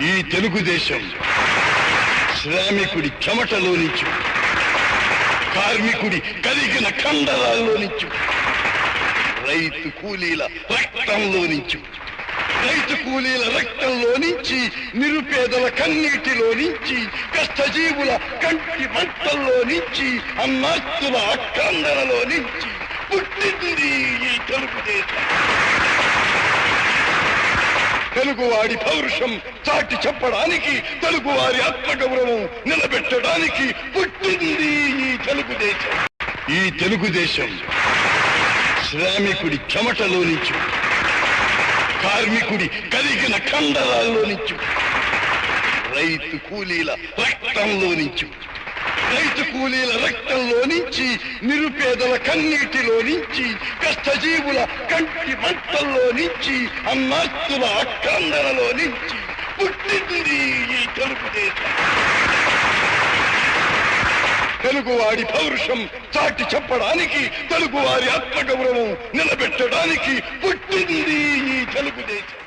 ఈ తెలుగుదేశం శ్రామికుడి చెమటలో నుంచి, కార్మికుడి కరిగిన కండరాల్లో నుంచి, రైతు కూలీల రక్తంలో నుంచి, రైతు కూలీల రక్తంలో నుంచి, నిరుపేదల కన్నీటిలో నుంచి, కష్టజీవుల కంటి మంటల్లో నుంచి, అన్నాస్తుల అక్కందరలో నుంచి పుట్టింది ఈ తెలుగుదేశం. తెలుగువాడి పౌరుషం చాటి చెప్పడానికి, తెలుగువారి ఆత్మగౌరవం నిలబెట్టడానికి పుట్టింది ఈ తెలుగుదేశం. ఈ తెలుగుదేశం శ్రామికుడి చెమటలో నుంచి, కార్మికుడి కరిగిన కండరాల్లో నుంచి, రైతు కూలీల రక్తంలో నుంచి, రైతు కూలీల రక్తంలో నుంచి, నిరుపేదల కన్నీటిలో నుంచి, కష్టజీవుల కంటి మంటల్లో నుంచి, అన్నాస్తుల అక్కందరలో నుంచి పుట్టింది ఈ తెలుగుదేశం. తెలుగువాడి పౌరుషం చాటి చెప్పడానికి, తెలుగువారి ఆత్మగౌరవం నిలబెట్టడానికి పుట్టింది ఈ తెలుగుదేశం.